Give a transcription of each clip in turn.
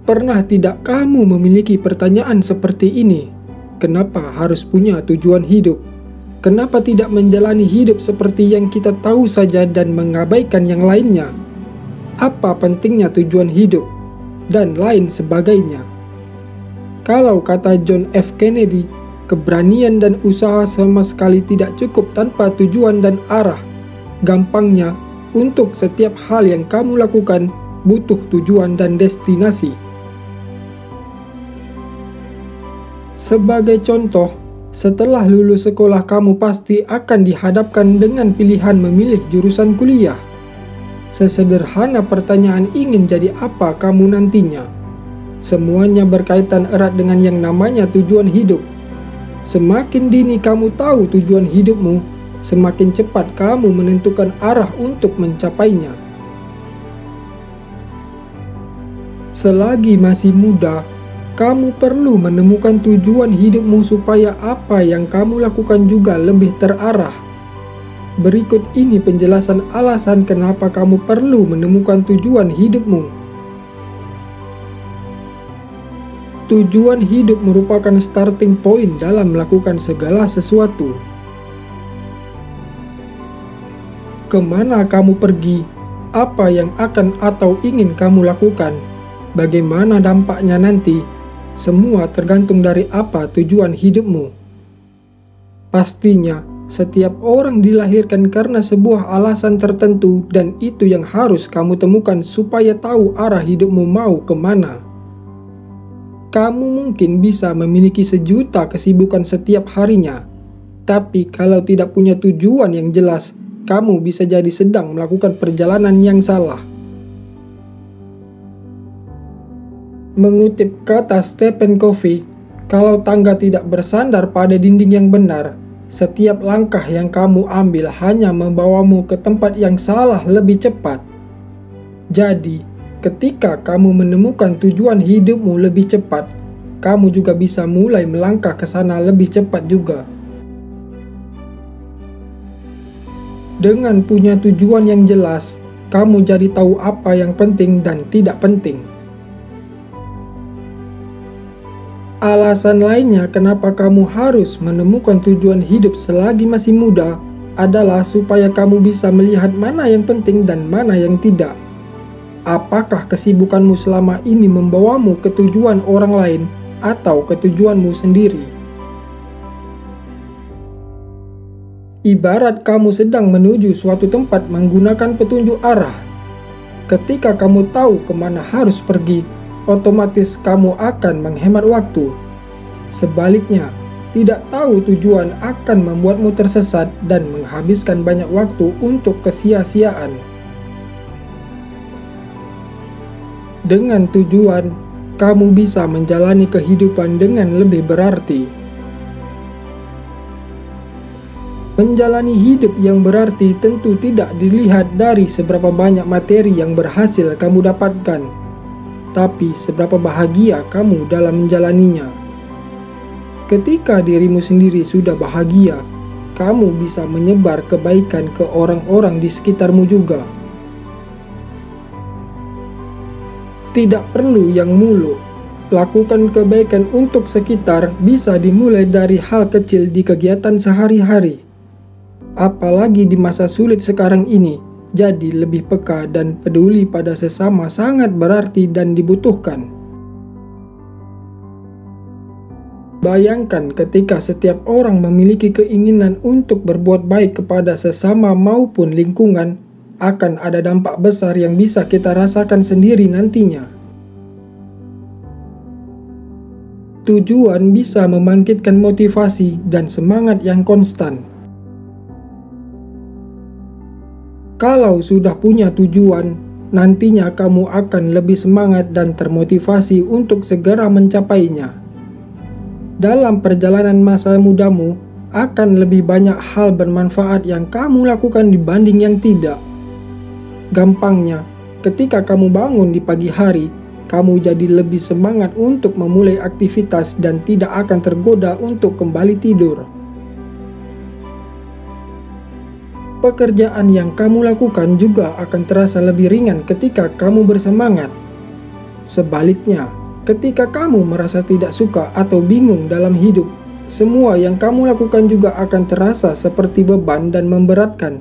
Pernah tidak kamu memiliki pertanyaan seperti ini? Kenapa harus punya tujuan hidup? Kenapa tidak menjalani hidup seperti yang kita tahu saja dan mengabaikan yang lainnya? Apa pentingnya tujuan hidup? Dan lain sebagainya. Kalau kata John F. Kennedy, keberanian dan usaha sama sekali tidak cukup tanpa tujuan dan arah. Gampangnya, untuk setiap hal yang kamu lakukan, butuh tujuan dan destinasi. Sebagai contoh, setelah lulus sekolah kamu pasti akan dihadapkan dengan pilihan memilih jurusan kuliah. Sesederhana pertanyaan ingin jadi apa kamu nantinya. Semuanya berkaitan erat dengan yang namanya tujuan hidup. Semakin dini kamu tahu tujuan hidupmu, semakin cepat kamu menentukan arah untuk mencapainya. Selagi masih muda, kamu perlu menemukan tujuan hidupmu supaya apa yang kamu lakukan juga lebih terarah. Berikut ini penjelasan alasan kenapa kamu perlu menemukan tujuan hidupmu. Tujuan hidup merupakan starting point dalam melakukan segala sesuatu. Kemana kamu pergi, apa yang akan atau ingin kamu lakukan, bagaimana dampaknya nanti, semua tergantung dari apa tujuan hidupmu. Pastinya, setiap orang dilahirkan karena sebuah alasan tertentu dan itu yang harus kamu temukan supaya tahu arah hidupmu mau kemana. Kamu mungkin bisa memiliki sejuta kesibukan setiap harinya, tapi kalau tidak punya tujuan yang jelas, kamu bisa jadi sedang melakukan perjalanan yang salah. Mengutip kata Stephen Covey, kalau tangga tidak bersandar pada dinding yang benar, setiap langkah yang kamu ambil hanya membawamu ke tempat yang salah lebih cepat. Jadi, ketika kamu menemukan tujuan hidupmu lebih cepat, kamu juga bisa mulai melangkah ke sana lebih cepat juga. Dengan punya tujuan yang jelas, kamu jadi tahu apa yang penting dan tidak penting. Alasan lainnya kenapa kamu harus menemukan tujuan hidup selagi masih muda adalah supaya kamu bisa melihat mana yang penting dan mana yang tidak. Apakah kesibukanmu selama ini membawamu ke tujuan orang lain atau ke tujuanmu sendiri? Ibarat kamu sedang menuju suatu tempat menggunakan petunjuk arah. Ketika kamu tahu kemana harus pergi, otomatis kamu akan menghemat waktu. Sebaliknya, tidak tahu tujuan akan membuatmu tersesat dan menghabiskan banyak waktu untuk kesia-siaan. Dengan tujuan, kamu bisa menjalani kehidupan dengan lebih berarti. Menjalani hidup yang berarti tentu tidak dilihat dari seberapa banyak materi yang berhasil kamu dapatkan, tapi seberapa bahagia kamu dalam menjalaninya. Ketika dirimu sendiri sudah bahagia, kamu bisa menyebar kebaikan ke orang-orang di sekitarmu juga. Tidak perlu yang muluk. Lakukan kebaikan untuk sekitar bisa dimulai dari hal kecil di kegiatan sehari-hari. Apalagi di masa sulit sekarang ini, jadi lebih peka dan peduli pada sesama sangat berarti dan dibutuhkan. Bayangkan ketika setiap orang memiliki keinginan untuk berbuat baik kepada sesama maupun lingkungan, akan ada dampak besar yang bisa kita rasakan sendiri nantinya. Tujuan bisa membangkitkan motivasi dan semangat yang konstan. Kalau sudah punya tujuan, nantinya kamu akan lebih semangat dan termotivasi untuk segera mencapainya. Dalam perjalanan masa mudamu, akan lebih banyak hal bermanfaat yang kamu lakukan dibanding yang tidak. Gampangnya, ketika kamu bangun di pagi hari, kamu jadi lebih semangat untuk memulai aktivitas dan tidak akan tergoda untuk kembali tidur. Pekerjaan yang kamu lakukan juga akan terasa lebih ringan ketika kamu bersemangat. Sebaliknya, ketika kamu merasa tidak suka atau bingung dalam hidup, semua yang kamu lakukan juga akan terasa seperti beban dan memberatkan.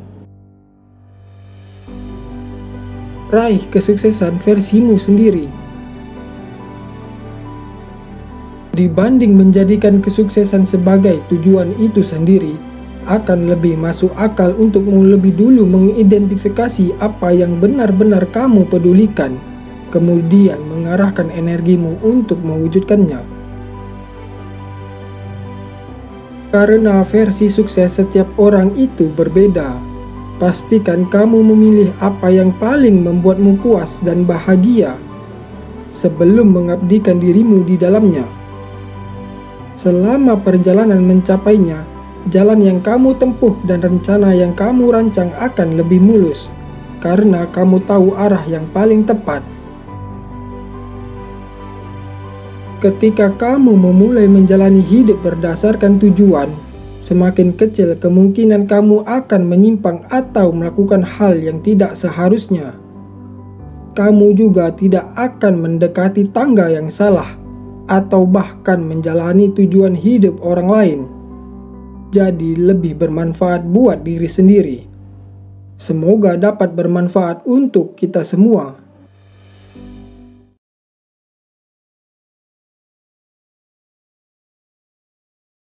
Raih kesuksesan versimu sendiri. Dibanding menjadikan kesuksesan sebagai tujuan itu sendiri, akan lebih masuk akal untukmu lebih dulu mengidentifikasi apa yang benar-benar kamu pedulikan, kemudian mengarahkan energimu untuk mewujudkannya. Karena versi sukses setiap orang itu berbeda, pastikan kamu memilih apa yang paling membuatmu puas dan bahagia sebelum mengabdikan dirimu di dalamnya. Selama perjalanan mencapainya, jalan yang kamu tempuh dan rencana yang kamu rancang akan lebih mulus, karena kamu tahu arah yang paling tepat. Ketika kamu memulai menjalani hidup berdasarkan tujuan, semakin kecil kemungkinan kamu akan menyimpang atau melakukan hal yang tidak seharusnya. Kamu juga tidak akan mendekati tangga yang salah, atau bahkan menjalani tujuan hidup orang lain. Jadi lebih bermanfaat buat diri sendiri. Semoga dapat bermanfaat untuk kita semua.